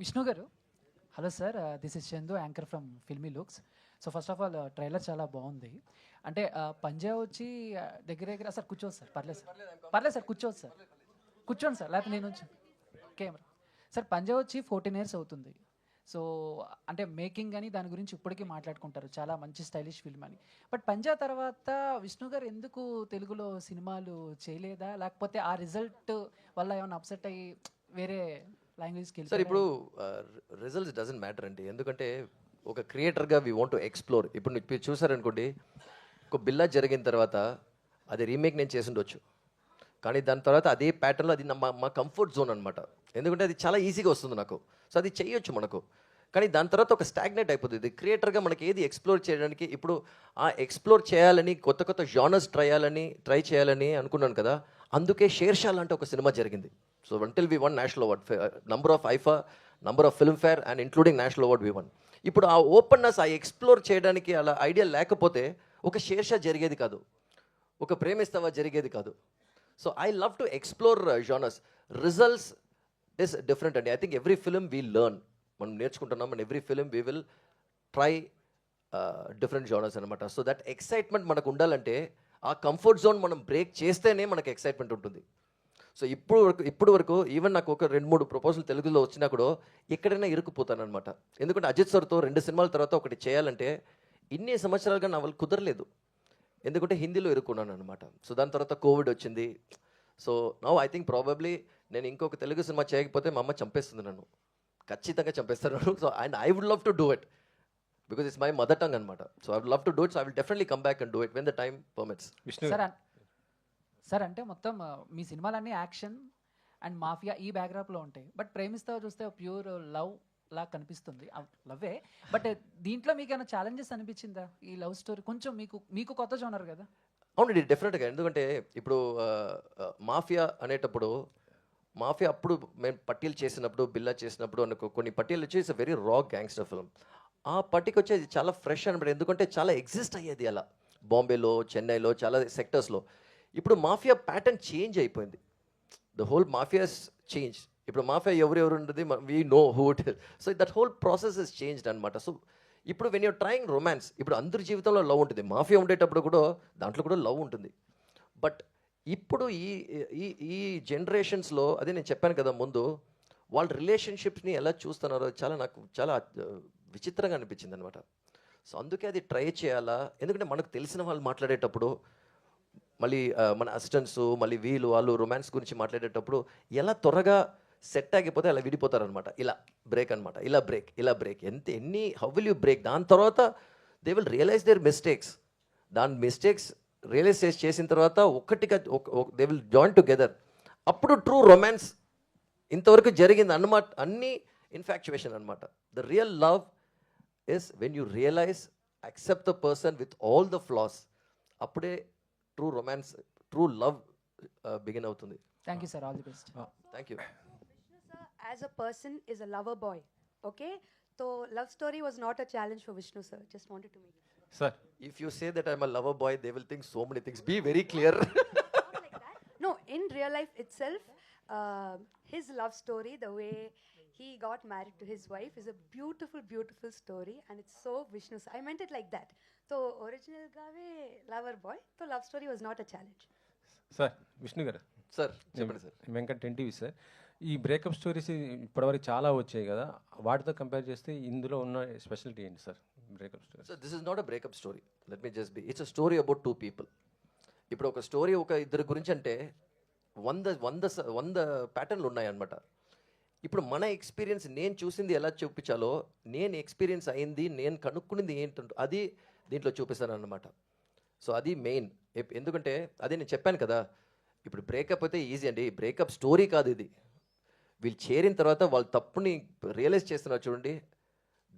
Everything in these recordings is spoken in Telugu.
విష్ణు గారు, hello sir, this is Chandu, anchor from filmy looks. So first of all trailer చాలా బాగుంది. అంటే పంజా వచ్చి దగ్గర దగ్గర సార్ కూర్చోవచ్చు సార్, పర్లేదు సార్, పర్లేదు సార్ కూర్చోవచ్చు సార్, కూర్చోండి సార్, లేకపోతే నేను కెమెరా సార్. పంజా వచ్చి 14 years అవుతుంది. సో అంటే మేకింగ్ అని దాని గురించి ఇప్పటికీ మాట్లాడుకుంటారు, చాలా మంచి స్టైలిష్ ఫిల్మ్ అని. బట్ పంజా తర్వాత విష్ణు గారు ఎందుకు తెలుగులో సినిమాలు చేయలేదా, లేకపోతే ఆ రిజల్ట్ వల్ల ఏమైనా అప్సెట్ అయ్యి వేరే లాంగ్వేజ్కి సార్ ఇప్పుడు వెళ్ళి? రిజల్ట్స్ డజంట్ మ్యాటర్ అండి. ఎందుకంటే ఒక క్రియేటర్గా వీ వాంట్ టు ఎక్స్ప్లోర్. ఇప్పుడు మీరు చూసారనుకోండి, ఒక బిల్లా జరిగిన తర్వాత అది రీమేక్ నేను చేసి ఉండొచ్చు, కానీ దాని తర్వాత అదే ప్యాటర్న్లో అది మా కంఫర్ట్ జోన్ అనమాట. ఎందుకంటే అది చాలా ఈజీగా వస్తుంది నాకు, సో అది చేయొచ్చు మనకు. కానీ దాని తర్వాత ఒక స్టాగ్నేట్ అయిపోతుంది. క్రియేటర్గా మనకి ఏది ఎక్స్ప్లోర్ చేయడానికి, ఇప్పుడు ఆ ఎక్స్ప్లోర్ చేయాలని, కొత్త కొత్త జానర్స్ ట్రై చేయాలని అనుకున్నాను కదా. అందుకే షేర్షా లాంటి ఒక సినిమా జరిగింది. So until V one national award, number of IIFA, number of film fair and including national award V one. ఇప్పుడు ఆ ఓపెన్నెస్, ఆ ఎక్స్ప్లోర్ చేయడానికి అలా ఐడియా లేకపోతే ఒక షేర్షా జరిగేది కాదు, ఒక ప్రేమిస్తావా జరిగేది కాదు. So I love to explore genres. Results is different అండి. I think every film we learn, మనం నేర్చుకుంటున్నాం. And every film we will try different genres అనమాట. సో దట్ ఎక్సైట్మెంట్ మనకు ఉండాలంటే ఆ కంఫర్ట్ జోన్ మనం బ్రేక్ చేస్తేనే మనకు ఎక్సైట్మెంట్ ఉంటుంది. సో ఇప్పుడు వరకు ఈవెన్ నాకు ఒక 2-3 ప్రపోజల్ తెలుగులో వచ్చినా కూడా ఎక్కడైనా ఇరుక్కుపోతాను అనమాట. ఎందుకంటే అజిత్ సార్తో 2 సినిమాల తర్వాత ఒకటి చేయాలంటే ఇన్ని సంవత్సరాలుగా నా వల్ల కుదరలేదు, ఎందుకంటే హిందీలో ఇరుక్కున్నాను అనమాట. సో దాని తర్వాత కోవిడ్ వచ్చింది. So now I think probably నేను ఇంకొక తెలుగు సినిమా చేయకపోతే మా అమ్మ చంపేస్తుంది నన్ను, ఖచ్చితంగా చంపేస్తారు నన్ను. So and I would love to do it because it's my mother tongue అనమాట. So I would love to do it. So I will definitely come back and do it when the time permits. Sir అంటే మొత్తం మీ సినిమాలన్నీ యాక్షన్ అండ్ మాఫియా ఈ బ్యాక్గ్రాప్లో ఉంటాయి. బట్ ప్రేమిస్తావు చూస్తే ప్యూర్ లవ్ లా కనిపిస్తుంది, లవ్వే. బట్ దీంట్లో మీకు ఏమైనా ఛాలెంజెస్ అనిపించిందా? ఈ లవ్ స్టోరీ కొంచెం మీకు కొత్త జోనర్ కదా. అవునండి, డెఫినెట్గా. ఎందుకంటే ఇప్పుడు మాఫియా అనేటప్పుడు, మాఫియా అప్పుడు మేము పట్టీలు చేసినప్పుడు, బిల్లా చేసినప్పుడు అనుకో, కొన్ని పట్టీలు వచ్చి ఇట్స్ వెరీ రా గ్యాంగ్స్టర్ ఫిల్మ్. ఆ పట్టికి వచ్చేది చాలా ఫ్రెష్ అనమాట. ఎందుకంటే చాలా ఎగ్జిస్ట్ అయ్యేది అలా బాంబేలో, చెన్నైలో, చాలా సెక్టర్స్లో. ఇప్పుడు మాఫియా ప్యాటర్న్ చేంజ్ అయిపోయింది. The whole mafias change. ఇప్పుడు మాఫియా ఎవరెవరు ఉంటుంది, we know who it is. So that whole process is changed అనమాట. సో ఇప్పుడు వెన్ యూర్ ట్రయింగ్ రొమాన్స్, ఇప్పుడు అందరి జీవితంలో లవ్ ఉంటుంది. మాఫియా ఉండేటప్పుడు కూడా దాంట్లో కూడా లవ్ ఉంటుంది. బట్ ఇప్పుడు ఈ ఈ ఈ జనరేషన్స్లో, అదే నేను చెప్పాను కదా ముందు, వాళ్ళ రిలేషన్షిప్స్ని ఎలా చూస్తున్నారో నాకు చాలా విచిత్రంగా అనిపించింది అనమాట. సో అందుకే అది ట్రై చేయాలా, ఎందుకంటే మనకు తెలిసిన వాళ్ళు మాట్లాడేటప్పుడు, మళ్ళీ మన అసిస్టెంట్స్, మళ్ళీ వాళ్ళు రొమాన్స్ గురించి మాట్లాడేటప్పుడు ఎలా త్వరగా సెట్ ఆగిపోతే అలా విడిపోతారనమాట. ఇలా బ్రేక్ అనమాట, ఇలా break how will you break? దాని తర్వాత they will realise their mistakes. దాని మిస్టేక్స్ రియలైజ్ చేసిన తర్వాత ఒక్కటిగా దే విల్ జాయిన్ టుగెదర్. అప్పుడు ట్రూ రొమాన్స్ ఇంతవరకు జరిగింది అన్నమాట. అన్నీ ఇన్ఫాక్చువేషన్ అనమాట. The real love is when you realise, accept the person with all the flaws. అప్పుడే true romance, true love begin అవుతుంది. Thank you sir, all the best. Thank you. As a person is a lover boy, okay? So love story was not a challenge for Vishnu sir. Just wanted to make it clear. Sir, If you say that I'm a lover boy, they will think so many things. Be very clear. Not like that. No, in real life itself, his love story, the way he got married to his wife, is a beautiful, beautiful story, and it's so Vishnu sir. I meant it like that. So original gave lover boy. So love story was not a challenge. Sir Vishnu గారు, సార్ చెప్పండి సార్. Venkat NTV sir. ఈ బ్రేకప్ స్టోరీస్ ఇప్పటివరకు చాలా వచ్చాయి కదా, వాటితో కంపేర్ చేస్తే ఇందులో ఉన్న స్పెషాలిటీ ఏంటి sir? Breakup story. So this is not a breakup story, let me just be. It's a story about 2 people. ఇప్పుడు ఒక స్టోరీ ఒక ఇద్దరు గురించి అంటే 100 ప్యాటర్న్లు ఉన్నాయన్నమాట. ఇప్పుడు మన ఎక్స్పీరియన్స్, నేను చూసింది ఎలా చూపించాలో, నేను ఎక్స్పీరియన్స్ అయింది, నేను కనుక్కునింది ఏంటంటే అది దీంట్లో చూపిస్తాను అన్నమాట. సో అది మెయిన్. ఎందుకంటే అదే నేను చెప్పాను కదా, ఇప్పుడు బ్రేకప్ అయితే ఈజీ అండి, బ్రేకప్ స్టోరీ కాదు ఇది. వీళ్ళు చేరిన తర్వాత వాళ్ళ తప్పుని రియలైజ్ చేస్తున్నారు చూడండి.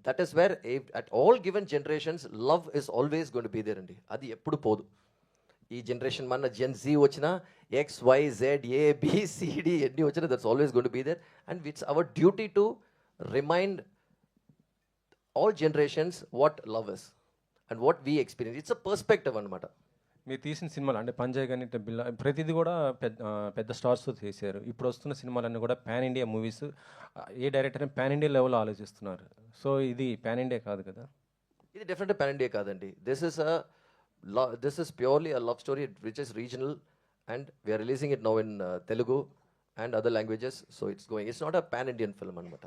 That is where at all given generations love is always going to be there అండి. అది ఎప్పుడు పోదు. ఈ జనరేషన్ మన జెన్ జీ వచ్చినా, XYZ ABCD ఎన్ని వచ్చినా, that's always going to be there. And it's our duty to remind all generations what love is and what we experience. It's a perspective అనమాట. మీరు తీసిన సినిమాలు అంటే పంజాయ్ కానీ బిల్లా ప్రతిదీ కూడా పెద్ద స్టార్స్తో చేశారు. ఇప్పుడు వస్తున్న సినిమాలన్నీ కూడా పాన్ ఇండియా మూవీస్. ఏ డైరెక్టర్ పాన్ ఇండియా లెవెల్లో ఆలోచిస్తున్నారు. సో ఇది పాన్ ఇండియా కాదు కదా? ఇది డెఫినెట్ పాన్ ఇండియా కాదండి. This is purely a love story which is regional and we're releasing it now in Telugu and other languages. So it's not a pan Indian film అనమాట.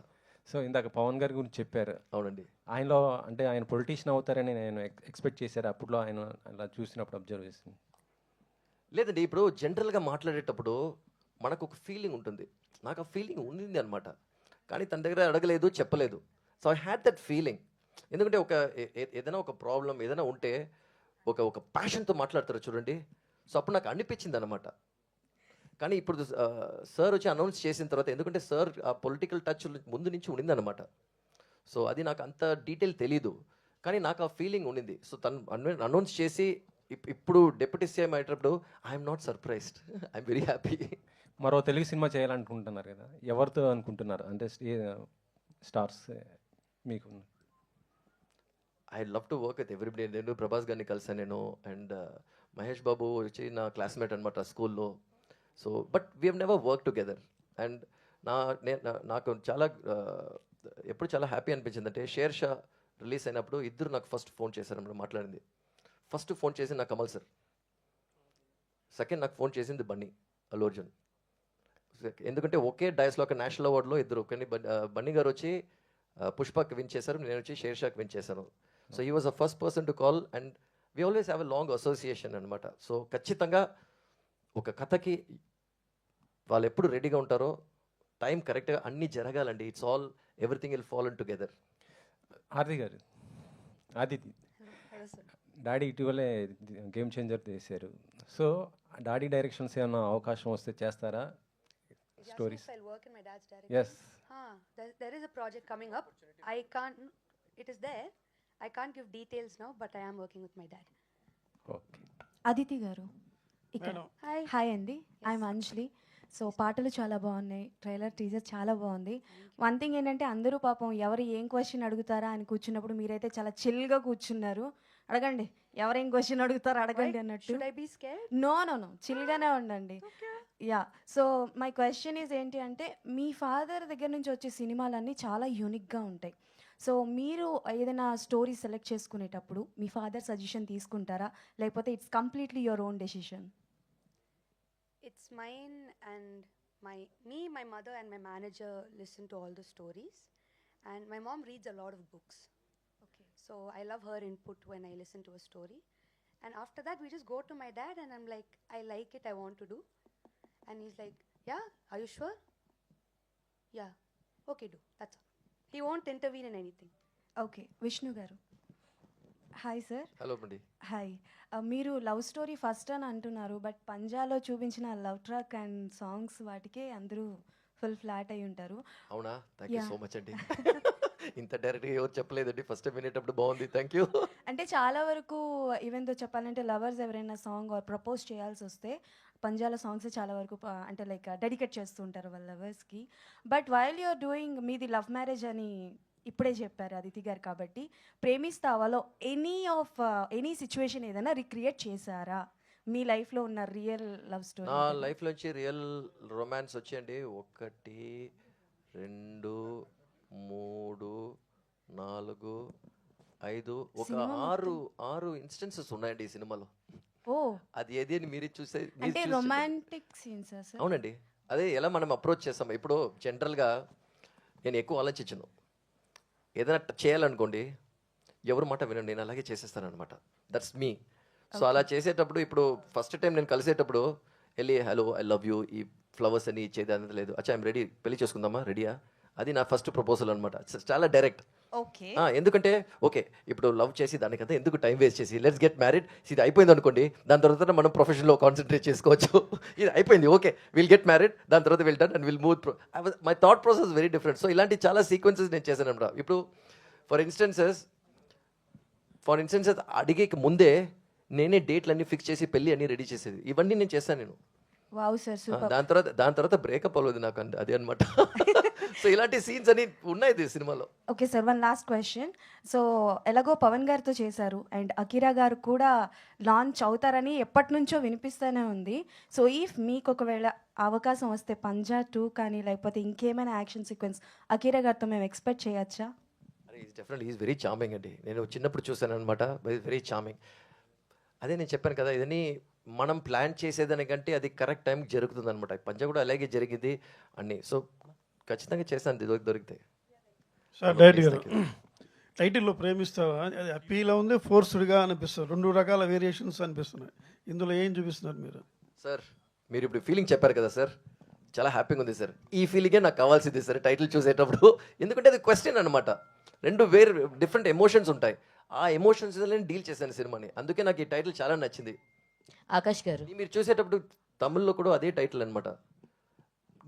సో ఇందాక పవన్ గారి గురించి చెప్పారు. అవునండి. ఆయనలో అంటే ఆయన పొలిటీషియన్ అవుతారని నేను ఎక్స్పెక్ట్ చేశారు అప్పట్లో, ఆయన అలా చూసినప్పుడు అబ్జర్వ్ చేసింది. లేదండి, ఇప్పుడు జనరల్గా మాట్లాడేటప్పుడు మనకు ఒక ఫీలింగ్ ఉంటుంది. నాకు ఆ ఫీలింగ్ ఉండింది అనమాట, కానీ తన దగ్గర అడగలేదు, చెప్పలేదు. So I had that feeling. ఎందుకంటే ఏదైనా ఒక ప్రాబ్లం ఏదైనా ఉంటే ఒక ప్యాషన్తో మాట్లాడతారు చూడండి. సో అప్పుడు నాకు అనిపించింది అనమాట. కానీ ఇప్పుడు సార్ వచ్చి అనౌన్స్ చేసిన తర్వాత, ఎందుకంటే సార్ ఆ పొలిటికల్ టచ్ ముందు నుంచి ఉండిందనమాట. సో అది నాకు అంత డీటెయిల్ తెలీదు, కానీ నాకు ఆ ఫీలింగ్ ఉండింది. సో తను అనౌన్స్ చేసి ఇప్పుడు డిప్యూటీ సీఎం అయ్యేటప్పుడు I'm not surprised, I'm very happy. మరో తెలుగు సినిమా చేయాలనుకుంటున్నారు కదా, ఎవరితో అనుకుంటున్నారు? అంటే స్టార్స్ మీకు. I love to work with everybody. నేను ప్రభాస్ గారిని కలిసాను నేను, అండ్ మహేష్ బాబు వచ్చి నా క్లాస్మేట్ అనమాట స్కూల్లో. So but we have never work together. And నాకు చాలా ఎప్పుడు చాలా హ్యాపీ అనిపించింది అంటే, షేర్ షా రిలీజ్ అయినప్పుడు ఇద్దరు నాకు ఫస్ట్ ఫోన్ చేశారు అన్నమాట. మాట్లాడింది ఫస్ట్ ఫోన్ చేసింది నాకు కమల్ సార్, సెకండ్ నాకు ఫోన్ చేసింది బన్నీ, అల్లు అర్జున్. ఎందుకంటే ఒకే డైస్లో ఒక నేషనల్ అవార్డులో ఇద్దరు, కానీ బన్నీ గారు వచ్చి పుష్పకి విన్ చేశారు, నేను వచ్చి షేర్ షాకి విన్ చేశాను. So he was the first person to call and we always have a long association అనమాట. సో ఖచ్చితంగా ఒక కథకి వాళ్ళు ఎప్పుడు రెడీగా ఉంటారో, టైం కరెక్ట్గా అన్నీ జరగాలండి. It's all everything will fall in together. Aarti గారు, ఆదితి డాడీ ఇటీవలే గేమ్ చేంజర్ చేశారు. సో డాడీ డైరెక్షన్స్ ఏమైనా అవకాశం వస్తే చేస్తారా? Stories. I'll work in my dad's direction. Yes. There is a project coming up. I can't. It is there. I can't give details now, but I am working with my dad. Okay. Aditi గారు ఇక్కడ. Hi. హాయ్ అండి, ఐఎమ్ అంజలి. సో పాటలు చాలా బాగున్నాయి, ట్రైలర్ టీజర్ చాలా బాగుంది. వన్ థింగ్ ఏంటంటే, అందరూ పాపం ఎవరు ఏం క్వశ్చన్ అడుగుతారా అని కూర్చున్నప్పుడు మీరైతే చాలా చిల్గా కూర్చున్నారు. అడగండి, ఎవరేం క్వశ్చన్ అడుగుతారో అడగండి అన్నట్టు. Should I be scared? No, చిల్గానే ఉండండి. Yeah. So my question is ఏంటి అంటే, మీ ఫాదర్ దగ్గర నుంచి వచ్చే సినిమాలన్నీ చాలా యూనిక్గా ఉంటాయి. సో మీరు ఏదైనా స్టోరీ సెలెక్ట్ చేసుకునేటప్పుడు మీ ఫాదర్ సజెషన్ తీసుకుంటారా, లేకపోతే it's completely your own decision? It's mine, and my mother and my manager listen to all the stories, and my mom reads a lot of books. Okay. So I love her input when I listen to a story. And after that, we just go to my dad and I'm like, I like it, I want to do. And he's like, yeah, are you sure? Yeah, okay, do. That's all. He won't intervene in anything. Okay. Vishnu గారు. Hi sir. హలో అండి. హాయ్. మీరు లవ్ స్టోరీ ఫస్ట్ అని అంటున్నారు, బట్ పంజాలో చూపించిన లవ్ ట్రాక్ అండ్ సాంగ్స్ వాటికే అందరూ ఫుల్ ఫ్లాట్ అయి ఉంటారు. అవునా? థ్యాంక్ యూ సో మచ్ అండి. ఇంత డైరెక్ట్గా ఎవరు చెప్పలేదండి, ఫస్ట్ టైం వినేటప్పుడు బాగుంది, థ్యాంక్ యూ. అంటే చాలా వరకు ఈవెన్ దో చెప్పాలంటే లవర్స్ ఎవరైనా సాంగ్ ఆర్ ప్రపోజ్ చేయాల్సి వస్తే పంజాల సాంగ్స్ చాలా వరకు అంటే లైక్ డెడికేట్ చేస్తూ ఉంటారు వాళ్ళ లవర్స్కి. బట్ వైల్ యూఆర్ డూయింగ్, మీది లవ్ మ్యారేజ్ అని ఇప్పుడే చెప్పారు అదితి గారు, కాబట్టి ప్రేమిస్తావాలో ఎనీ సిచ్యువేషన్ ఏదైనా రిక్రియేట్ చేశారా మీ లైఫ్లో ఉన్న రియల్ లవ్ స్టోరీ? నా లైఫ్లోంచి రియల్ రొమాన్స్ వచ్చేయండి 1 2 3 4 5 ఒక 6 ఇన్స్టెన్సెస్ ఉన్నాయండి ఈ సినిమాలో. ఓ, అది ఏది అని మీరు చూసే అంటే రొమాంటిక్ సీన్స్? అవునండి. అదే ఎలా మనం అప్రోచ్ చేస్తాం. ఇప్పుడు జనరల్గా నేను ఎక్కువ ఆలోచించను. ఏదైనా చేయాలనుకోండి, ఎవరి మాట వినండి, నేను అలాగే చేసేస్తాను అనమాట. That's me. సో అలా చేసేటప్పుడు, ఇప్పుడు ఫస్ట్ టైం నేను కలిసేటప్పుడు వెళ్ళి హలో ఐ లవ్ యూ, ఈ ఫ్లవర్స్ అని ఇచ్చేది అనేది లేదు. అచ్చా ఐమ్ రెడీ, పెళ్లి చేసుకుందామా, రెడీయా, అది నా ఫస్ట్ ప్రపోజల్ అనమాట. చాలా డైరెక్ట్. ఓకే. ఎందుకంటే ఓకే, ఇప్పుడు లవ్ చేసి దానికంతా ఎందుకు టైం వేస్ట్ చేసి, లెట్స్ గెట్ మ్యారీడ్. ఇది అయిపోయింది అనుకోండి, దాని తర్వాత మనం ప్రొఫెషన్లో కాన్సన్ట్రేట్ చేసుకోవచ్చు. ఇది అయిపోయింది, ఓకే విల్ గెట్ మ్యారీడ్, దాని తర్వాత will done and will move. My thought process very different. So ఇలాంటి చాలా సీక్వెన్సెస్ నేను చేశాను అనమాట. ఇప్పుడు ఫర్ ఇన్స్టెన్సెస్ అడిగే ముందే నేనే డేట్లన్నీ ఫిక్స్ చేసి పెళ్ళి అన్నీ రెడీ చేసేది. ఇవన్నీ నేను చేశాను నేను. Wow sir, super. దాని తర్వాత బ్రేకప్ అవ్వలేదు నాకు, అదే అనమాట. సో ఇలాంటి సీన్స్ అని ఉన్నాయి ఈ సినిమాలో. Okay sir, one last question. So ఎలాగో పవన్ గారితో చేశారు అండ్ అకిరా గారు కూడా లాంచ్ అవుతారని ఎప్పటి నుంచో వినిపిస్తూనే ఉంది. సో ఇఫ్ మీకు ఒకవేళ అవకాశం వస్తే పంజా 2 కానీ లేకపోతే ఇంకేమైనా యాక్షన్ సీక్వెన్స్ అకిరా గారితో మేము ఎక్స్పెక్ట్ చేయొచ్చా? ఈజ్ వెరీ చార్మింగ్ అండి. నేను చిన్నప్పుడు చూశాను అనమాట, వెరీ చార్మింగ్. అదే నేను చెప్పాను కదా, ఇదని మనం ప్లాన్ చేసేదానికంటే అది కరెక్ట్ టైంకి జరుగుతుంది అనమాట. పంజా కూడా అలాగే జరిగింది అన్నీ. సో ఖచ్చితంగా చేశాను దొరికితే. సార్ డైరెక్ట్ గారు, టైటిల్లో ప్రేమిస్తావా అది అప్పీలా ఉంది, ఫోర్స్డ్గా అనిపిస్తుంది, 2 రకాల వేరియేషన్స్ అనిపిస్తున్నాయి. ఇందులో ఏం చూపిస్తున్నారు మీరు? సార్ మీరు ఇప్పుడు ఫీలింగ్ చెప్పారు కదా సార్, చాలా హ్యాపీగా ఉంది సార్. ఈ ఫీలింగే నాకు కావాల్సింది సార్ టైటిల్ చూసేటప్పుడు. ఎందుకంటే అది క్వశ్చన్ అనమాట, 2 వేరు డిఫరెంట్ ఎమోషన్స్ ఉంటాయి. ఆ ఎమోషన్స్ డీల్ చేశాను సినిమాని, అందుకే నాకు ఈ టైటిల్ చాలా నచ్చింది. ఆకాష్ గారు, మీరు చూసేటప్పుడు తమిళ్లో కూడా అదే టైటిల్ అనమాట,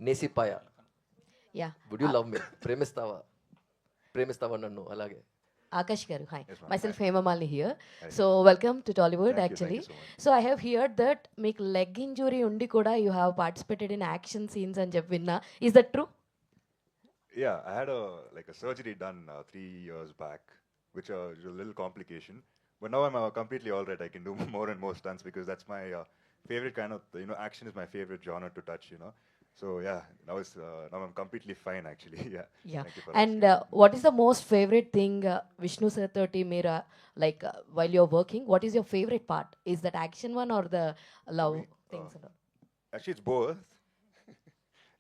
Nesippaya. Yeah would you love me, ప్రేమిస్తావా నన్ను, అలాగే. Akash Garu, hi. Yes, ma'am. Myself Hi. Hema Malini here. Hi. So welcome to Tollywood Thank you actually. so much. So I have heard that make leg injury undi kuda you have participated in action scenes and vinna. Is that true? Yeah, I had a surgery done 3 years back, which is a little complication. But now I'm completely all right. I can do more and more stunts because that's my favorite kind of, action is my favorite genre to touch, So yeah, now I'm completely fine actually. Yeah. Yeah. Thank you for And what is the most favorite thing Vishnu sir 30 Mera while you're working? What is your favorite part? Is that action one or the love things? And all? Actually, it's both.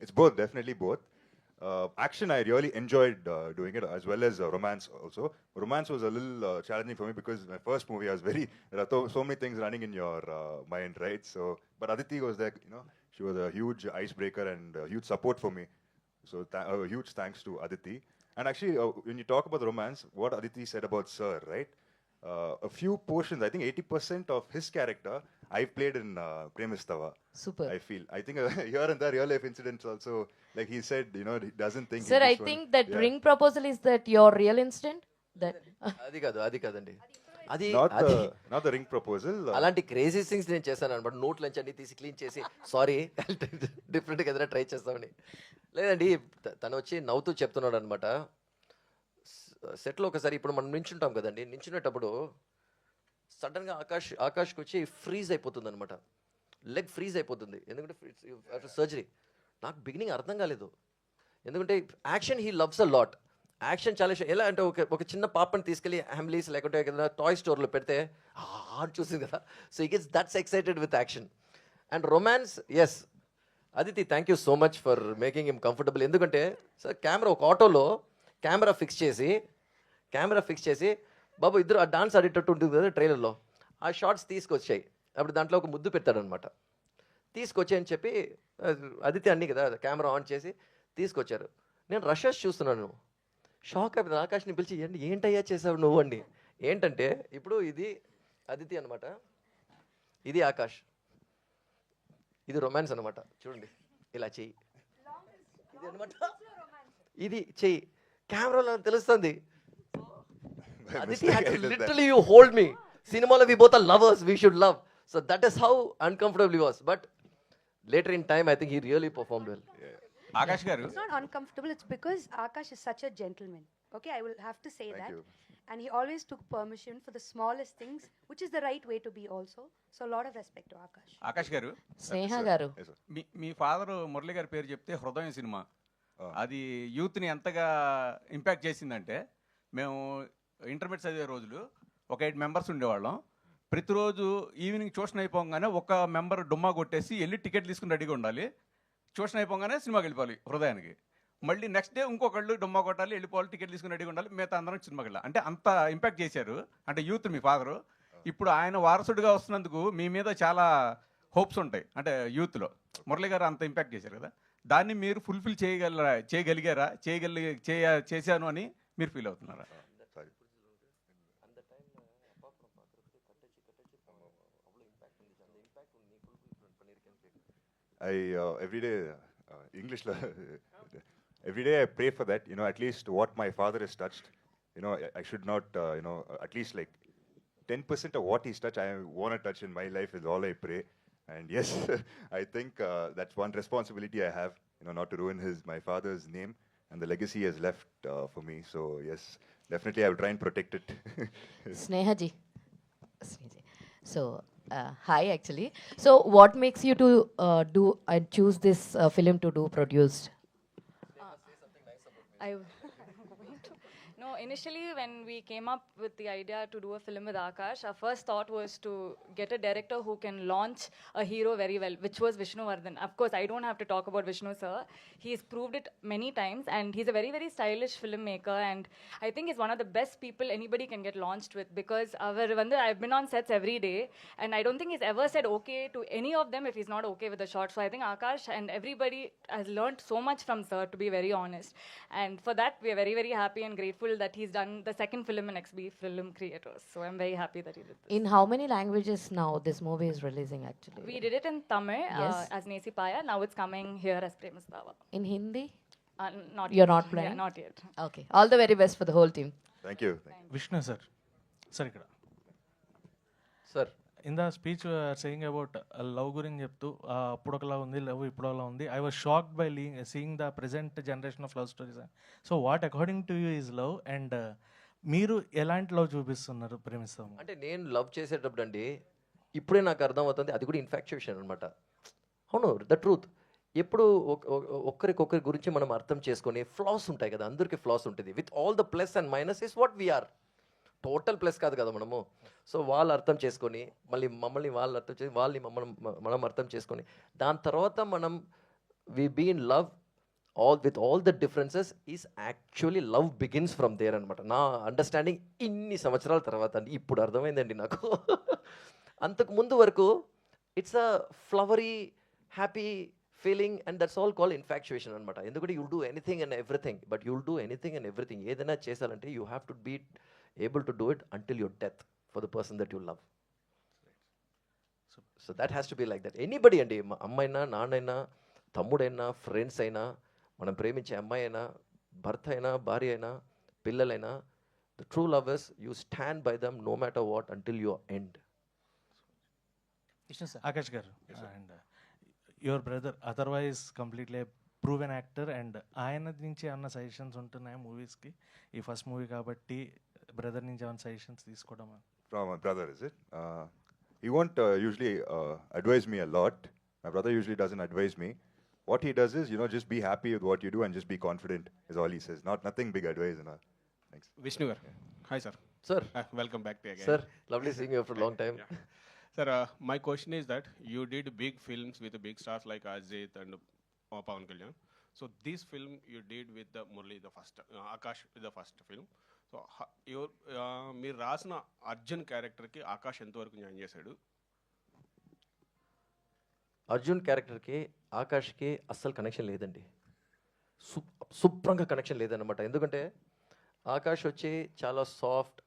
It's both, definitely both. Action, I really enjoyed doing it, as well as romance also. Romance was a little challenging for me because my first movie, I was there are so many things running in your mind, right? So, but Aditi was there, she was a huge icebreaker and a huge support for me. So, a huge thanks to Aditi. And actually, when you talk about romance, what Aditi said about Sir, right? A few portions, I think 80% of his character, I've played in Premistava. Super. I feel. I think here and there, real life incidents also, like he said, he doesn't think. Sir, in I this one- think that yeah. ring proposal is that your real incident? That అది కాదండి, అది Not the ring proposal. అలాంటి క్రేజీ థింగ్స్ నేను చేశాను అనమాట. నోట్ నుంచి అన్ని తీసి క్లీన్ చేసి సారీ డిఫరెంట్గా ఏదైనా ట్రై చేస్తామని. లేదండి, తను వచ్చి నవ్వుతూ చెప్తున్నాడు అనమాట. సెట్లో ఒకసారి ఇప్పుడు మనం నించుంటాం కదండి, నించునేటప్పుడు సడన్గా ఆకాష్కి వచ్చి ఫ్రీజ్ అయిపోతుంది అనమాట, లెగ్ ఫ్రీజ్ అయిపోతుంది. ఎందుకంటే ఆఫ్టర్ సర్జరీ నాకు బిగినింగ్ అర్థం కాలేదు. ఎందుకంటే action he loves a lot. Action చాలా ఎలా అంటే ఒక చిన్న పాపని తీసుకెళ్ళి హ్యామ్లీస్ లేకుంటే ఏదైనా టాయ్ స్టోర్లో పెడితే అని చూసింది కదా. సో ఈ gets that's excited with action. And romance, yes Aditi, thank you so much for making him comfortable. ఎందుకంటే సార్ కెమెరా ఒక ఆటోలో కెమెరా ఫిక్స్ చేసి బాబు ఇద్దరు ఆ డాన్స్ ఆడేటట్టు ఉంటుంది కదా ట్రైలర్లో, ఆ షార్ట్స్ తీసుకొచ్చాయి. అప్పుడు దాంట్లో ఒక ముద్దు పెట్టాడనమాట. తీసుకొచ్చాయని చెప్పి అదితి అన్నీ కదా కెమెరా ఆన్ చేసి తీసుకొచ్చారు. నేను రషెస్ చూస్తున్నాను, షాక్ అయిపోయింది. ఆకాష్ని పిలిచి ఏంటయ్యా చేసావు నువ్వు అండి. ఏంటంటే ఇప్పుడు ఇది అదితి అనమాట, ఇది ఆకాష్, ఇది రొమాన్స్ అనమాట. చూడండి ఇలా చెయ్యి, ఇది అనమాట, ఇది చెయ్యి కెమెరాలో తెలుస్తుంది. Aditi literally you hold me. సినిమాలో we both are lovers, we should love. So that is how uncomfortable he was. But later in time, I think he really performed well. Akash garu, It's not uncomfortable, it's because Akash is such a gentleman. Okay, I will have to say Thank that. you. And he always took permission for the smallest things, which is the right way to be also. So a lot of respect to Akash. Akash garu, Sneha Garu. Yes, sir. Me father Murali గారి పేరు చెప్తే హృదయం సినిమా Ah. అది యూత్ని ఎంతగా ఇంపాక్ట్ చేసిందంటే, మేము ఇంటర్మీడియట్ చదివే రోజులు ఒక 8 మెంబర్స్ ఉండేవాళ్ళం. ప్రతిరోజు ఈవినింగ్ ట్యూషన్ అయిపోగానే ఒక మెంబర్ డుమ్మా కొట్టేసి వెళ్ళి టికెట్ తీసుకుని రెడీగా ఉండాలి. ట్యూషన్ అయిపోగానే సినిమాకి వెళ్ళిపోవాలి హృదయానికి. మళ్ళీ నెక్స్ట్ డే ఇంకొకళ్ళు డుమ్మా కొట్టాలి, వెళ్ళిపోవాలి, టికెట్ తీసుకుని రెడీగా ఉండాలి. మిగతా అందరం సినిమాకి వెళ్ళాలి. అంటే అంత ఇంపాక్ట్ చేశారు, అంటే యూత్ మీ ఫాదరు. ఇప్పుడు ఆయన వారసుడిగా వస్తున్నందుకు మీ మీద చాలా హోప్స్ ఉంటాయి, అంటే యూత్లో. మురళి గారు అంత ఇంపాక్ట్ చేశారు కదా, దాన్ని మీరు ఫుల్ఫిల్ చేయగలిగారా, చేశాను అని మీరు ఫీల్ అవుతున్నారా? Sorry. I every day English every day I pray for that, at least what my father has touched, I should not at least like 10% of what he's touched I want to touch in my life is all I pray. And yes, I think that's one responsibility I have, not to ruin my father's name and the legacy he has left for me. So yes, definitely I will try and protect it. Snehaji. So, hi actually. So, what makes you to do and choose this film to do produced? I no, initially when we came up with the idea to do a film with Akash, our first thought was to get a director who can launch a hero very well, which was Vishnu Vardhan. Of course, I don't have to talk about Vishnu sir. He's proved it many times, and he's a very, very stylish filmmaker, and I think he's one of the best people anybody can get launched with, because I've been on sets every day, and I don't think he's ever said okay to any of them if he's not okay with the shot. So I think Akash and everybody has learned so much from sir, to be very honest. And for that, we are very, very happy and grateful that he's done the second film in XB Film Creators. So I'm very happy that he did this. In how many languages now this movie is releasing actually? We did it in Tamil Yes. as Nesi Paya. Now it's coming here as Premastava. In Hindi? Not You're yet. not planning? Yeah, not yet. Okay. All the very best for the whole team. Thank you. Vishnu sir ఇక్కడ sir in the speech saying about love గురించి చెప్తూ అప్పుడు ఒకలా ఉంది లవ్ ఇప్పుడు ఒకలా ఉంది. I was shocked by seeing the present generation of love stories. So what according to you is love, and మీరు ఎలాంటి లవ్ చూపిస్తున్నారు ప్రేమిస్తాము? అంటే నేను లవ్ చేసేటప్పుడు అండి ఇప్పుడే నాకు అర్థమవుతుంది అది కూడా ఇన్ఫాక్చుయేషన్ అనమాట. అవును, ద ట్రూత్. ఎప్పుడు ఒక్కరికొకరి గురించి మనం అర్థం చేసుకొని ఫ్లాస్ ఉంటాయి కదా, అందరికీ ఫ్లాస్ ఉంటుంది. With all the plus and minus is what we're. Total plus కాదు కదా మనము. సో వాళ్ళు అర్థం చేసుకొని మమ్మల్ని వాళ్ళు అర్థం చేసి వాళ్ళని మనం అర్థం చేసుకొని దాని తర్వాత మనం we be in love with all the differences is actually love begins from there అనమాట. నా అండర్స్టాండింగ్ ఇన్ని సంవత్సరాల తర్వాత అండి ఇప్పుడు అర్థమైందండి నాకు. అంతకు ముందు వరకు it's a flowery happy feeling and that's all call infatuation అనమాట. ఎందుకంటే you'll do anything and everything, but you'll do anything and everything. ఏదైనా చేశారంటే you have to be able to do it until your death for the person that you love. So that has to be like that. Anybody అండి, అమ్మైనా నాన్నైనా తమ్ముడైనా ఫ్రెండ్స్ అయినా మనం ప్రేమించే అమ్మాయి అయినా భర్త అయినా భార్య అయినా పిల్లలైనా, the true lovers you stand by them no matter what until your end. Akash గారు, and your brother otherwise completely proven actor, and ఆయన నుంచి ఏమన్నా సజెషన్స్ ఉంటున్నాయి మూవీస్కి? ఈ ఫస్ట్ మూవీ కాబట్టి బ్రదర్ నుంచి ఏమైనా సజెషన్స్ తీసుకోవడం? From my brother, is it? He won't usually advise me a lot. My brother usually doesn't advise me. What he does is, just be happy with what you do and just be confident, is all he says. Nothing big advice and all. Thanks. Vishnu garu. Hi sir. Sir. Welcome back to again. Sir, lovely seeing you after a long time. Yeah. Sir, my question is that you did big films with the big stars like Ajit and Pawan Kalyan. So this film you did with the Murli, the first Akash, the first film. So మీరు రాసిన అర్జున్ క్యారెక్టర్కి ఆకాష్ ఎంతవరకు న్యాయం చేశాడు? అర్జున్ క్యారెక్టర్కి ఆకాష్కి అస్సలు కనెక్షన్ లేదండి. శుభ్రంగా కనెక్షన్ లేదన్నమాట. ఎందుకంటే ఆకాష్ వచ్చి చాలా సాఫ్ట్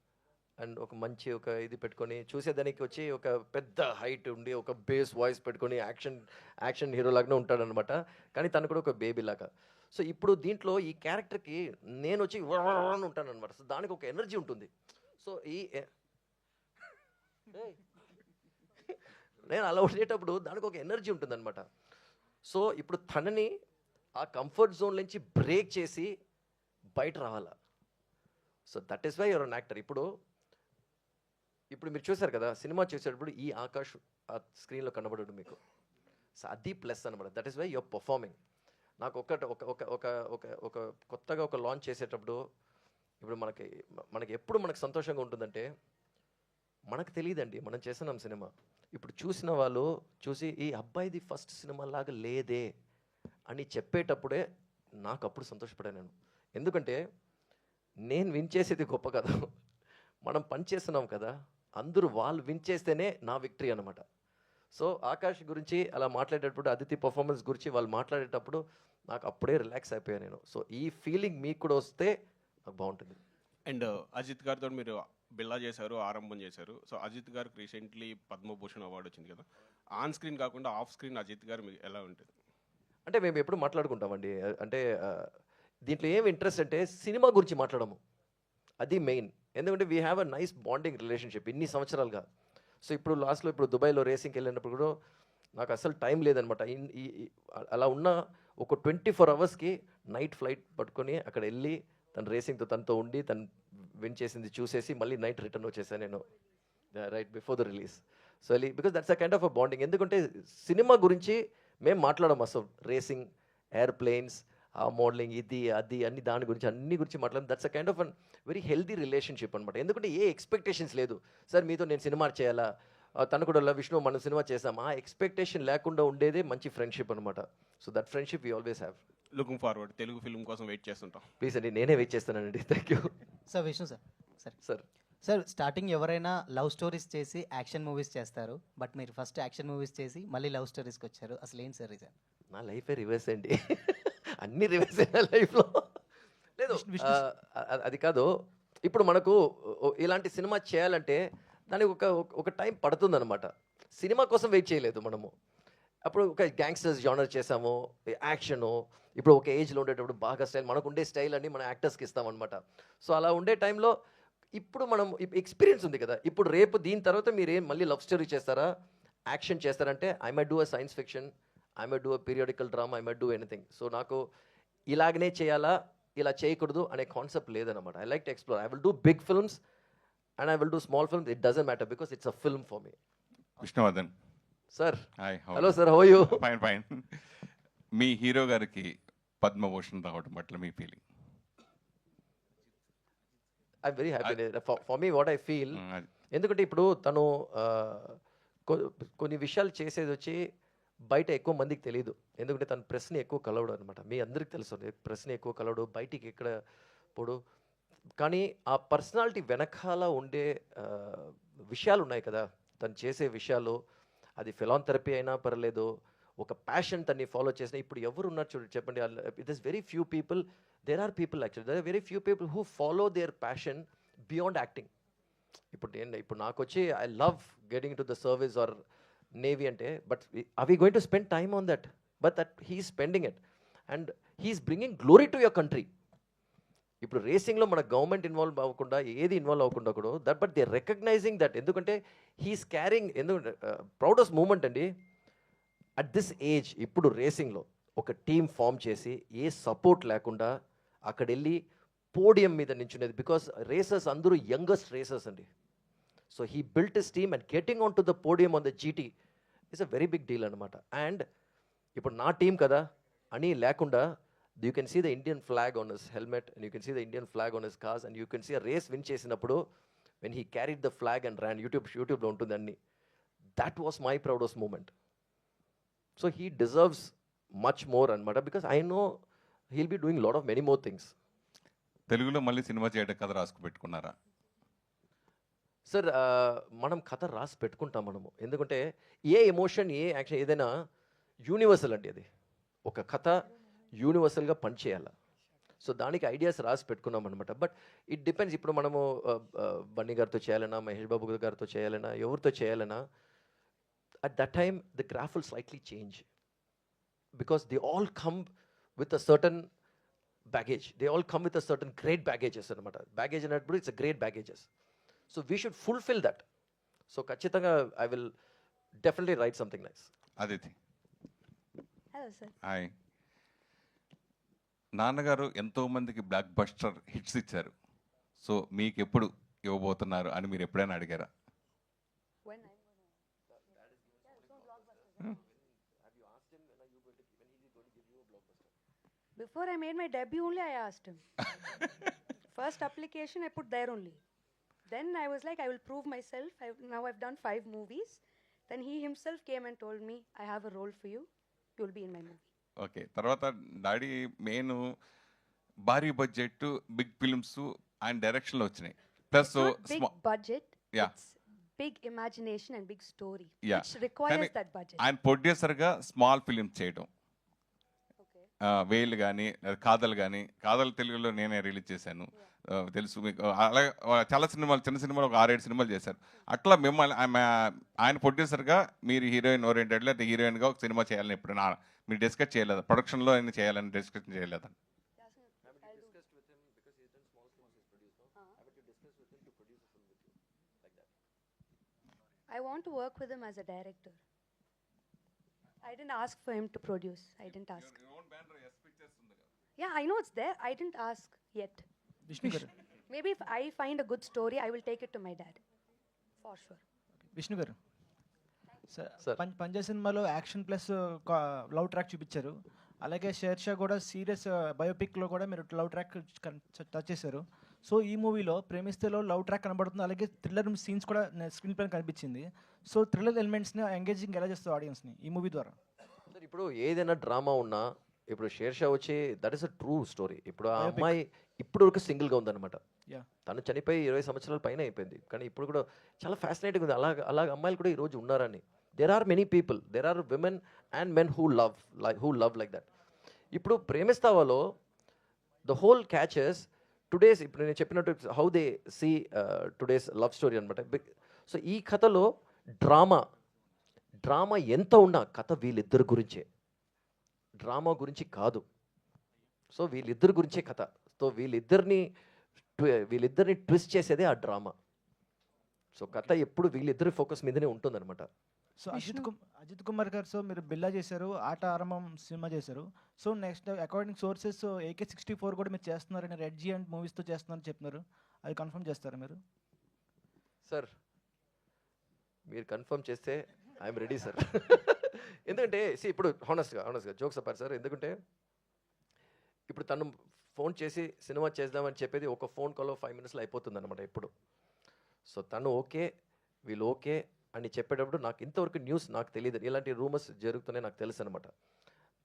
అండ్ ఒక మంచి ఒక ఇది పెట్టుకొని చూసేదానికి వచ్చి ఒక పెద్ద హైట్ ఉండి ఒక బేస్ వాయిస్ పెట్టుకొని యాక్షన్ హీరో లాగానే ఉంటాడనమాట. కానీ తను కూడా ఒక బేబీ లాగా. సో ఇప్పుడు దీంట్లో ఈ క్యారెక్టర్కి నేను వచ్చి అని ఉంటాను అనమాట. సో దానికి ఒక ఎనర్జీ ఉంటుంది. సో నేను అలా ఉండేటప్పుడు దానికి ఒక ఎనర్జీ ఉంటుంది అనమాట. సో ఇప్పుడు తనని ఆ కంఫర్ట్ జోన్ నుంచి బ్రేక్ చేసి బయట రావాలా. So that is why you're an actor. ఇప్పుడు మీరు చూసారు కదా, సినిమా చూసేటప్పుడు ఈ ఆకాష్ ఆ స్క్రీన్లో కనబడడు మీకు. సో అది ప్లస్ అనమాట. That is why you're performing. నాకు ఒక కొత్తగా ఒక లాంచ్ చేసేటప్పుడు ఇప్పుడు మనకి ఎప్పుడు మనకు సంతోషంగా ఉంటుందంటే మనకు తెలియదండి మనం చేస్తున్నాం సినిమా. ఇప్పుడు చూసిన వాళ్ళు చూసి ఈ అబ్బాయిది ఫస్ట్ సినిమా లాగా లేదే అని చెప్పేటప్పుడే నాకు అప్పుడు సంతోషపడాను నేను. ఎందుకంటే నేను విన్ చేసేది గొప్ప కదా, మనం పని చేస్తున్నాం కదా, అందరూ వాళ్ళు విన్ చేస్తేనే నా విక్టరీ అనమాట. సో ఆకాష్ గురించి అలా మాట్లాడేటప్పుడు, అదితి పర్ఫార్మెన్స్ గురించి వాళ్ళు మాట్లాడేటప్పుడు నాకు అప్పుడే రిలాక్స్ అయిపోయాను నేను. సో ఈ ఫీలింగ్ మీకు కూడా వస్తే నాకు బాగుంటుంది. అండ్ అజిత్ గారితో మీరు బిల్లా చేశారు, ఆరంభం చేశారు. సో అజిత్ గారికి రీసెంట్లీ పద్మభూషణ్ అవార్డు వచ్చింది కదా, ఆన్ స్క్రీన్ కాకుండా ఆఫ్ స్క్రీన్ అజిత్ గారు మీకు ఎలా ఉంటుంది? అంటే మేము ఎప్పుడు మాట్లాడుకుంటామండి. అంటే దీంట్లో ఏం ఇంట్రెస్ట్ అంటే సినిమా గురించి మాట్లాడము, అది మెయిన్. ఎందుకంటే we have a nice bonding relationship ఇన్ని సంవత్సరాలుగా. సో ఇప్పుడు లాస్ట్లో దుబాయ్లో రేసింగ్కి వెళ్ళినప్పుడు కూడా నాకు అసలు టైం లేదనమాట. అలా ఉన్న ఒక 24 అవర్స్కి నైట్ ఫ్లైట్ పట్టుకొని అక్కడ వెళ్ళి తను రేసింగ్తో తనతో ఉండి తను విన్ చేసింది చూసేసి మళ్ళీ నైట్ రిటర్న్ వచ్చేసాను నేను right before the release. So వెళ్ళి because that's a kind of a bonding. ఎందుకంటే సినిమా గురించి మేము మాట్లాడడం అసలు రేసింగ్, ఎయిర్ప్లేన్స్, ఆ మోడలింగ్, ఇది అది అన్ని గురించి మాట్లాడడం. That's a kind of an very healthy relationship అనమాట. ఎందుకంటే ఏ ఎక్స్పెక్టేషన్స్ లేదు. సార్ మీతో నేను సినిమా చేయాలా, తను కూడా విష్ణు మనం సినిమా చేసాం, ఆ ఎక్స్పెక్టేషన్ లేకుండా ఉండేదే మంచి ఫ్రెండ్షిప్ అనమాట. So that friendship we always have. Looking forward Telugu film కోసం వెయిట్ చేస్తుంటాం. ప్లీజ్ అండి, నేనే వెయిట్ చేస్తానండి. Thank you sir. Vishnu sir, sir sir starting ఎవరైనా లవ్ స్టోరీస్ చేసి యాక్షన్ మూవీస్ చేస్తారు, బట్ మీరు ఫస్ట్ యాక్షన్ మూవీస్ చేసి మళ్ళీ లవ్ స్టోరీస్కి వచ్చారు. అసలు ఏంటి సార్ రీజన్? నా లైఫే రివర్స్ అండి. అన్ని రివర్స్ అయినా లైఫ్లో లేదు. అది కాదు, ఇప్పుడు మనకు ఇలాంటి సినిమా చేయాలంటే దానికి ఒక టైం పడుతుందన్నమాట. సినిమా కోసం వెయిట్ చేయలేదు మనము. అప్పుడు ఒక గ్యాంగ్స్టర్స్ జానర్ చేసాము, యాక్షను. ఇప్పుడు ఒక ఏజ్లో ఉండేటప్పుడు బాగా స్టైల్, మనకు ఉండే స్టైల్ అని మన యాక్టర్స్కి ఇస్తామన్నమాట. సో అలా ఉండే టైంలో ఇప్పుడు మనం ఎక్స్పీరియన్స్ ఉంది కదా, ఇప్పుడు రేపు దీని తర్వాత మీరు మళ్ళీ లవ్ స్టోరీ చేస్తారా, యాక్షన్ చేస్తారంటే I might do a science fiction, I might do a periodical drama, I might do anything. So నాకు ఇలాగనే చేయాలా, ఇలా చేయకూడదు అనే కాన్సెప్ట్ లేదన్నమాట. I like to explore. I will do big films and I will do small films. It doesn't matter because it's a film for me. Vishnuvardhan. Sir. Hi. Hello sir, how are you? Fine. Me hero గారికి పద్మభూషణ్ రావడం పట్ల మీ feeling? I'm very happy. For me what I feel, ఎందుకంటే ఇప్పుడు తను కొన్ని విషయాలు చేసేది వచ్చి బయట ఎక్కువ మందికి తెలియదు. ఎందుకంటే తను ప్రెస్ని ఎక్కువ కలవడు అనమాట. మీ అందరికి తెలుసు, ప్రెస్ని ఎక్కువ కలవడు, బయటికి ఎక్కడ పోడు. కానీ ఆ పర్సనాలిటీ వెనకాల ఉండే విషయాలు ఉన్నాయి కదా, తను చేసే విషయాలు, అది ఫిలాంథెరపీ అయినా పర్లేదు, ఒక ప్యాషన్ తన్ని ఫాలో చేసిన. ఇప్పుడు ఎవరు ఉన్నారు చూడండి, చెప్పండి. It is very few people, there are people actually, there are very few people who follow their passion beyond acting. ఇప్పుడు నాకు వచ్చి I love getting to the service or navy అంటే, but are we going to spend time on that? But that he's spending it and he's bringing glory to your country. ఇప్పుడు రేసింగ్లో మన గవర్నమెంట్ ఇన్వాల్వ్ అవ్వకుండా, ఏది ఇన్వాల్వ్ అవ్వకుండా కూడా that, but they recognizing that. ఎందుకంటే హీస్ క్యారింగ్, ఎందుకంటే ప్రౌడెస్ట్ మూమెంట్ అండి అట్ దిస్ ఏజ్. ఇప్పుడు రేసింగ్లో ఒక టీం ఫామ్ చేసి ఏ సపోర్ట్ లేకుండా అక్కడ వెళ్ళి పోడియం మీద నించునేది. బికాస్ రేసర్స్ అందరూ యంగెస్ట్ రేసర్స్ అండి. So he built his team and getting on to the podium on the GT is a very big deal అనమాట. అండ్ ఇప్పుడు నా టీం కదా అని లేకుండా, you can see the Indian flag on his helmet and you can see the Indian flag on his cars and you can see a race win చేసినప్పుడు when he carried the flag and ran, YouTube లో ఉంటుంది అన్ని. That was my proudest moment. So he deserves much more అనమాట, because I know he'll be doing a lot of many more things. తెలుగులో మళ్ళీ సినిమా చేయడం కథ రాసుకు పెట్టుకున్నారా? సార్ మనం కథ రాసి పెట్టుకుంటాం మనము. ఎందుకంటే ఏ ఎమోషన్, ఏ యాక్షన్ ఏదైనా యూనివర్సల్ అండి. అది ఒక కథ యూనివర్సల్గా పనిచేయాలి. సో దానికి ఐడియాస్ రాసి పెట్టుకున్నాం అనమాట. But it depends. ఇప్పుడు మనము బన్నీ గారితో చేయాలన్నా, మహేష్ బాబు గారితో చేయాలన్నా, ఎవరితో చేయాలన్నా, at that time the graph will slightly change because they all come with a certain baggage. They all come with a certain great baggages అనమాట. బ్యాగేజ్ అన్నప్పుడు it's a great baggages. So we should fulfil that. So ఖచ్చితంగా I will definitely write something nice. Aditi. Hello sir. Hi. నాన్నగారు ఎంతోమందికి బ్లాక్ బస్టర్ హిట్స్ ఇచ్చారు. సో మీకు ఎప్పుడు ఇవ్వబోతున్నారు అని మీరు ఎప్పుడైనా అడిగారా? Before I made my debut only, I asked him. First application I put there only. Then I was like, I will prove myself. Now I've done 5 movies. Then he himself came and told me, I have a role for you. You'll be in my movie. Okay. తర్వాత డాడీ మెయిన్ భారీ బడ్జెట్ బిగ్ ఫిల్మ్స్ ఆయన డైరెక్షన్లో వచ్చినాయి. Plus big budget. It's big imagination and big story. Yeah. Which requires that budget. ఆయన ప్రొడ్యూసర్గా స్మాల్ ఫిల్మ్స్ చేయడం, వేలు కానీ కాదల్ కానీ, కాదల్ తెలుగులో నేనే రిలీజ్ చేశాను, తెలుసు మీకు. అలాగే చాలా సినిమాలు, చిన్న సినిమాలు ఒక 6-7 సినిమాలు చేశారు. అట్లా మిమ్మల్ని ఆయన ప్రొడ్యూసర్గా మీరు హీరోయిన్ ఓరియంటెడ్ లేదా హీరోయిన్గా ఒక సినిమా చేయాలని ఎప్పుడైనా మీరు డిస్కస్ చేయలేదా? ప్రొడక్షన్లో అయినా చేయాలని డిస్కషన్ చేయలేదా? I want to work with him as a director. I didn't ask for him to produce. I didn't ask. Yeah, I know it's there. I didn't ask yet. Vishnu గారు Maybe if I find a good story, I will take it to my dad. For sure. Vishnu గారు Sir. సార్ పంజా సినిమాలో యాక్షన్ ప్లస్ లవ్ ట్రాక్ చూపించారు. అలాగే షేర్షా కూడా సీరియస్ బయోపిక్లో కూడా మీరు లవ్ ట్రాక్ టచ్ చేశారు. సో ఈ మూవీలో ప్రేమిస్తేలో లవ్ ట్రాక్ కనబడుతుంది, అలాగే థ్రిల్లర్ సీన్స్ కూడా స్క్రీన్ పైన కనిపించింది. సో థ్రిల్లర్ ఎలిమెంట్స్ని ఎంగేజింగ్ ఎలా చేస్తారు ఆడియన్స్ని ఈ మూవీ ద్వారా? సార్ ఇప్పుడు ఏదైనా డ్రామా ఉన్నా ఇప్పుడు షేర్షా వచ్చి that is a true story. ఇప్పుడు ఆ అమ్మాయి ఇప్పుడు వరకు సింగిల్గా ఉందన్నమాట. Yeah. తను చనిపోయి 20 సంవత్సరాల పైన అయిపోయింది, కానీ ఇప్పుడు కూడా చాలా ఫ్యాసినేటింగ్ ఉంది. అలాగ అమ్మాయిలు కూడా ఈరోజు ఉన్నారని. There are many people, there are women and men who love like that. ఇప్పుడు ప్రేమిస్తావాలో ద హోల్ క్యాచెస్ టుడేస్, ఇప్పుడు నేను చెప్పినట్టు how they see today's love story అనమాట. సో ఈ కథలో డ్రామా ఎంత ఉన్నా కథ వీళ్ళిద్దరి గురించే, డ్రామా గురించి కాదు. సో వీళ్ళిద్దరి గురించే కథ. సో వీళ్ళిద్దరిని ట్విస్ట్ చేసేదే ఆ డ్రామా. సో కథ ఎప్పుడు వీళ్ళిద్దరి ఫోకస్ మీదనే ఉంటుందన్నమాట. సో అజిత్ కుమార్ గారు, సో మీరు బిల్లా చేశారు, ఆట ఆరంభం సినిమా చేశారు. So next according sources AK-64 కూడా మీరు చేస్తున్నారని, రెడ్ జీ అండ్ మూవీస్తో చేస్తున్నారని చెప్తున్నారు. అది కన్ఫర్మ్ చేస్తారా మీరు? సార్ మీరు కన్ఫర్మ్ చేస్తే ఐఎమ్ రెడీ సార్. ఎందుకంటే ఇప్పుడు హానెస్ట్గా జోక్స్ అప్పారు సార్. ఎందుకంటే ఇప్పుడు తను ఫోన్ చేసి సినిమా చేద్దామని చెప్పేది ఒక ఫోన్ కాల్ 5 minutesలో అయిపోతుంది అనమాట ఇప్పుడు. సో తను ఓకే, వీళ్ళు ఓకే అని చెప్పేటప్పుడు నాకు ఇంతవరకు న్యూస్ నాకు తెలియదు, ఇలాంటి రూమర్స్ జరుగుతున్నాయి నాకు తెలుసు అనమాట.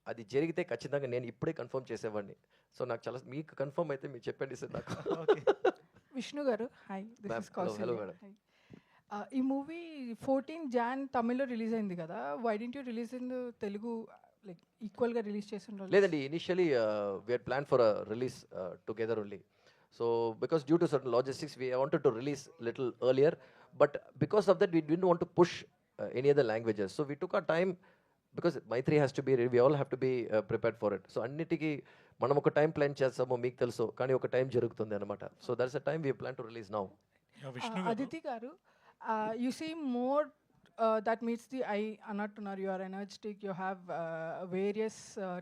అది జరిగితే ఖచ్చితంగా నేను ఇప్పుడే కన్ఫర్మ్ చేసేవాడిని. సో నాకు చాలా, మీకు కన్ఫర్మ్ అయితే మీరు చెప్పండి సార్ నాకు. విష్ణు గారు hi, this is Kaushalya. Hello madam. ఈ మూవీ 14 Jan తమిళ్లో రిలీజ్ అయింది కదా, why don't you release in Telugu like ఈక్వల్గా రిలీజ్ చేసిన? లేదండి, initially we had planned for a release together only. So because due to certain logistics we wanted to release little earlier, but because of that we didn't want to push any other languages. So we took our time because Maitri has to be ready, we all have to be prepared for it. So అన్నిటికీ మనం ఒక టైం ప్లాన్ చేస్తామో మీకు తెలుసు, కానీ ఒక టైం జరుగుతుంది అనమాట. So that's a time we plan to release now. Aditi గారు, you seem more that meets the eye anattunar. You are energetic, you have various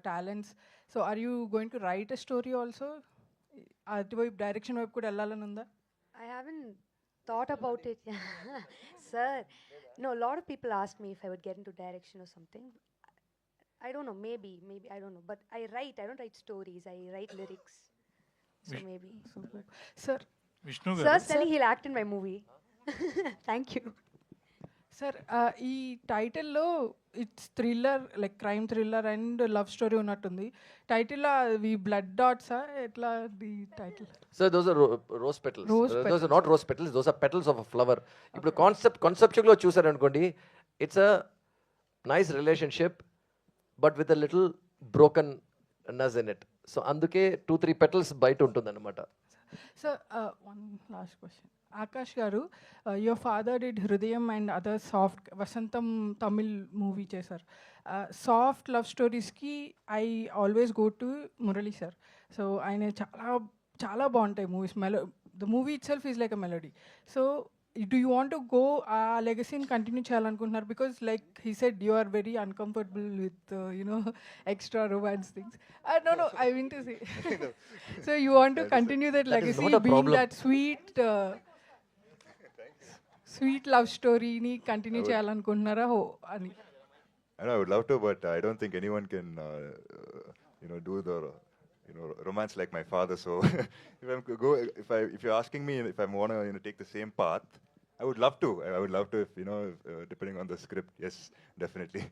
talents. So are you going to write a story also? అటువైపు డైరెక్షన్ వైపు కూడా వెళ్ళాలని ఉందా? I haven't thought about it. Sir, no, a lot of people ask me if I would get into direction or something. I don't know, maybe, I don't know. But I don't write stories, I write lyrics. So maybe. Sir, Vishnu Sir's telling he'll act in my movie. Thank you. Sir ఈ టైటిల్లో it's thriller, like crime thriller and love story ఉన్నట్టుంది. టైటిల్లో అవి బ్లడ్ డాట్సా ఎట్లా the title? Sir, those are rose petals. Those are not rose petals, those are petals of a flower. ఇప్పుడు కాన్సెప్చువల్గా చూసారనుకోండి, it's a nice relationship but with a little brokenness in it. So అందుకే 2-3 petals బయట ఉంటుందన్నమాట. Sir one last question. Akash గారు, your father did Hridayam and other soft, Vasantham Tamil movie చేశారు. సాఫ్ట్ లవ్ స్టోరీస్కి I always go to Murali sir. So ఆయన చాలా బాగుంటాయి movies. The movie itself is like a melody. So do you want to go ఆ లెగసీని కంటిన్యూ చేయాలనుకుంటున్నారు? Because like he said you are very uncomfortable with extra romance things. No, I mean to say. So you want to continue that legacy, being that sweet love story ni continue చేయాలనుకుంటున్నారా అని? I would love to, but I don't think anyone can do the romance like my father. So if you're asking me if I want to take the same path, I would love to. I would love to if depending on the script. Yes, definitely.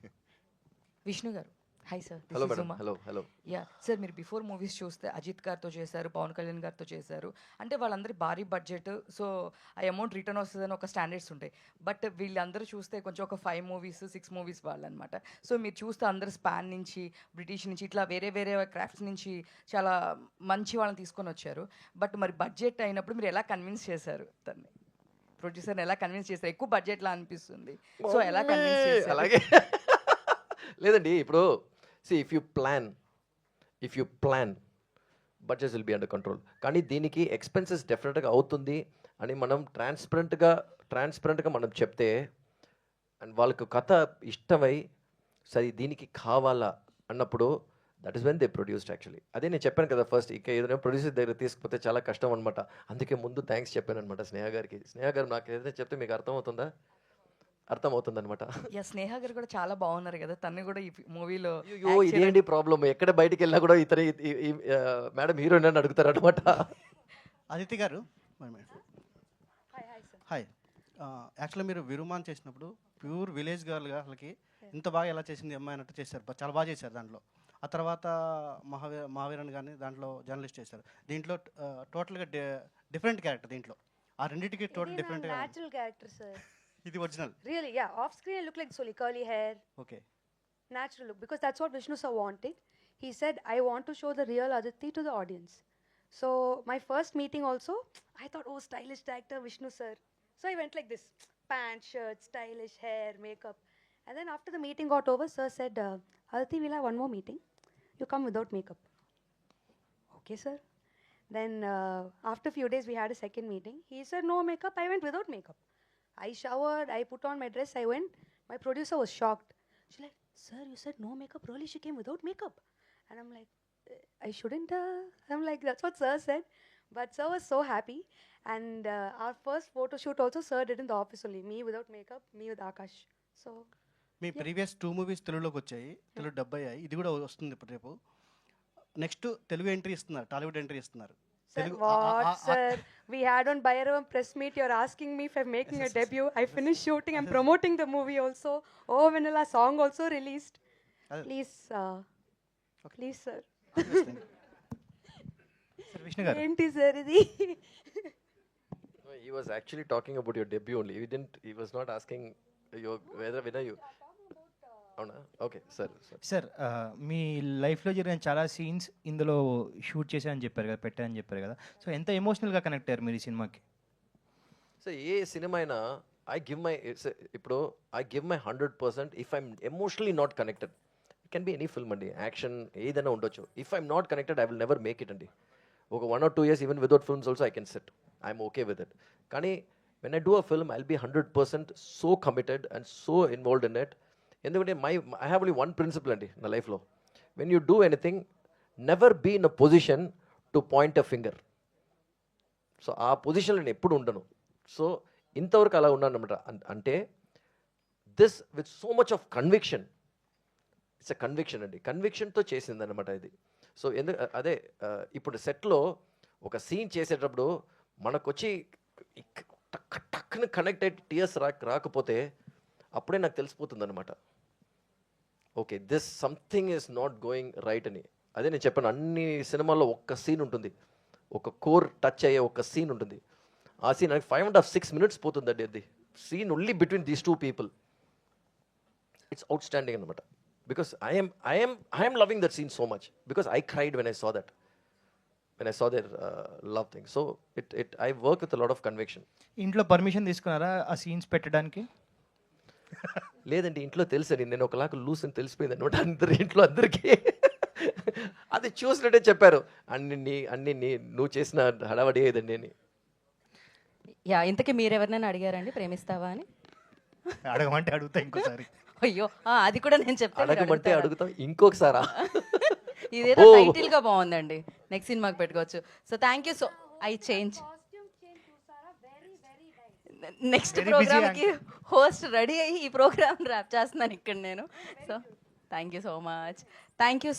Vishnu గారు hi sir. Hello madam. Hello. Yeah sir, మీరు బిఫోర్ మూవీస్ చూస్తే అజిత్ గారితో చేశారు, పవన్ కళ్యాణ్ గారితో చేశారు. అంటే వాళ్ళందరి భారీ బడ్జెట్, సో ఆ అమౌంట్ రిటర్న్ వస్తుందని ఒక స్టాండర్డ్స్ ఉంటాయి. బట్ వీళ్ళందరూ చూస్తే కొంచెం ఒక 5 movies 6 movies వాళ్ళు అనమాట. సో మీరు చూస్తే అందరు స్పాన్ నుంచి, బ్రిటిష్ నుంచి, ఇట్లా వేరే క్రాఫ్ట్స్ నుంచి చాలా మంచి వాళ్ళని తీసుకొని వచ్చారు. బట్ మరి బడ్జెట్ అయినప్పుడు మీరు ఎలా కన్విన్స్ చేశారు దాన్ని? ప్రొడ్యూసర్ని ఎలా కన్విన్స్ చేశారు? ఎక్కువ బడ్జెట్లా అనిపిస్తుంది, సో ఎలా కన్విన్స్ చేశారు? అలాగే లేదండి, ఇప్పుడు see if you plan budgets will be under control. కానీ దీనికి ఎక్స్పెన్సెస్ డెఫినెట్గా అవుతుంది అని మనం ట్రాన్స్పరెంట్గా మనం చెప్తే, అండ్ వాళ్ళకు కథ ఇష్టమై సరే దీనికి కావాలా అన్నప్పుడు that is when they produced actually. అదే నేను చెప్పాను కదా ఫస్ట్, ఇక ఏదైనా ప్రొడ్యూసర్ దగ్గర తీసుకుపోతే చాలా కష్టం అనమాట. అందుకే ముందు థ్యాంక్స్ చెప్పాను అనమాట స్నేహ గారికి. స్నేహ గారు నాకు ఏదైతే చెప్తే మీకు అర్థమవుతుందా? అర్థమవుతుంది అనమాట. యా, స్నేహ గారు కూడా చాలా బాగున్నారు కదా, తను కూడా ఈ మూవీలో. అయ్యో ఇదేంటి ప్రాబ్లమ్, ఎక్కడ బయటికి వెళ్ళినా కూడా ఇతర మేడం హీరోయిన్ అని అడుగుతారు అనమాట. అదితి గారు హాయ్. యాక్చువల్గా మీరు విరుమాన్ చేసినప్పుడు ప్యూర్ విలేజ్ గర్ల్గా అసలుకి ఇంత బాగా ఎలా చేసింది అమ్మాయి అన్నట్టు చేశారు, చాలా బాగా చేశారు దాంట్లో. ఆ తర్వాత మహావీరన్ కానీ దాంట్లో జర్నలిస్ట్ చేశారు. దీంట్లో టోటల్గా డిఫరెంట్ క్యారెక్టర్. దీంట్లో ఆ రెండింటికి total different. Natural character, sir. ఇది original. Really, yeah. Off screen, I look like Soli, curly hair. Okay. Natural look, because that's what Vishnu sir wanted. He said, I want to show the real Aditi to the audience. So my first meeting also, I thought, oh, stylish actor Vishnu sir. So I went like this, pants, shirt, stylish hair, makeup. And then after the meeting got over, sir said, Aditi, we'll have one more meeting. You come without makeup. Okay, sir. Then after a few days, we had a second meeting. He said, no makeup. I went without makeup. I showered, I put on my dress, I went. My producer was shocked. She's like, sir, you said no makeup. Really, she came without makeup. And I'm like, I shouldn't. I'm like, that's what sir said. But sir was so happy. And our first photo shoot also, sir did in the office only. Me without makeup, me with Akash. So, me previous 2 movies తెలుగులోకి వచ్చాయి, తెలుగు డబ్ అయ్యాయి. ఇది కూడా వస్తుంది ఇప్పుడు రేపు. నెక్స్ట్ తెలుగు ఎంట్రీ ఇస్తున్నారు, టాలీవుడ్ ఎంట్రీ ఇస్తున్నారు. sir, what, sir? We had on Bhairavam press meet. You're asking me if I'm making a debut. I finished shooting. I'm promoting the movie also. Oh, Vanilla song also released. Please, please, sir. Vishnu గారు. ఏంటి సార్ ఇది? He was actually talking about your debut only. He was not asking whether you. అవునా? Okay sir. సార్ మీ లైఫ్లో జరిగిన చాలా సీన్స్ ఇందులో షూట్ చేశారని చెప్పారు కదా, పెట్టారని చెప్పారు కదా. సో ఎంత ఎమోషనల్గా కనెక్ట్ అయ్యారు మీరు ఈ సినిమాకి? సో ఏ సినిమా అయినా I give my 100% if I'm emotionally not connected. It can be any film అండి, యాక్షన్ ఏదైనా ఉండొచ్చు. If I'm not connected I will never make it అండి. ఒక 1 or 2 years even without films also I can set. I'm okay with it. కానీ when I do a film I will be 100% so committed and so involved in it. ఎందుకంటే ఐ హ్యావ్ ఓన్లీ 1 principle అండి నా లైఫ్లో. When you do anything never be in a position to point a finger. So ఆ పొజిషన్లో నేను ఎప్పుడు ఉండను. సో ఇంతవరకు అలా ఉన్నాను అనమాట. అంటే this with so much of conviction. It's a conviction అండి, కన్విక్షన్తో చేసింది అనమాట ఇది. సో అదే ఇప్పుడు సెట్లో ఒక సీన్ చేసేటప్పుడు మనకొచ్చి టక్కున కనెక్ట్ అయ్యి టీయర్స్ రాకపోతే అప్పుడే నాకు తెలిసిపోతుంది అనమాట, okay this something is not going right అని. అదే నేను చెప్పాను, అన్ని సినిమాల్లో ఒక్క సీన్ ఉంటుంది, ఒక కోర్ టచ్ అయ్యే ఒక సీన్ ఉంటుంది. ఆ సీన్ నాకు 5.5-6 minutes పోతుందండి. అది scene only between these 2 people. It's outstanding అనమాట. Because I'm loving that scene so much because I cried when I saw that, when I saw their love thing. So I work with a lot of conviction. ఇంట్లో పర్మిషన్ తీసుకున్నారా ఆ సీన్స్ పెట్టడానికి? లేదండి, ఇంట్లో తెలుసండి, నేను ఒకలాగా లూస్ అని తెలిసిపోయింది అనమాట ఇంట్లో అందరికీ. అది చూసినట్టే చెప్పారు, అన్ని నువ్వు చేసిన హడావడి ఏదండి అని. యా, ఇంతకీ మీరెవరినైనా అడిగారండి ప్రేమిస్తావా అని? అడగమంటే అడుగుతా ఇంకోసారి. అయ్యో, అది కూడా నేను చెప్తాను. అడగమంటే అడుగుతాం ఇంకొకసారా? ఇదేదో టైటిల్ గా బాగుందండి, నెక్స్ట్ సినిమాకి పెట్టుకోవచ్చు. So thank you. So I change next ప్రోగ్రామ్కి హోస్ట్ రెడీ అయ్యి ఈ ప్రోగ్రామ్ ర్యాప్ చేస్తున్నాను ఇక్కడ నేను. So thank you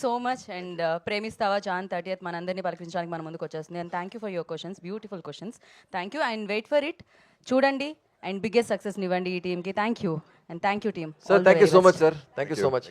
so much. And Premistava జాన్ 30th మనందరినీ పలకరించడానికి మన ముందుకు వచ్చేస్తుంది. And thank you for your questions, beautiful questions. Thank you and wait for it. చూడండి అండ్ బిగ్గెస్ట్ సక్సెస్ ఇవ్వండి ఈ టీమ్కి. Thank you and thank you team. Sir thank you so much sir. Thank you so much.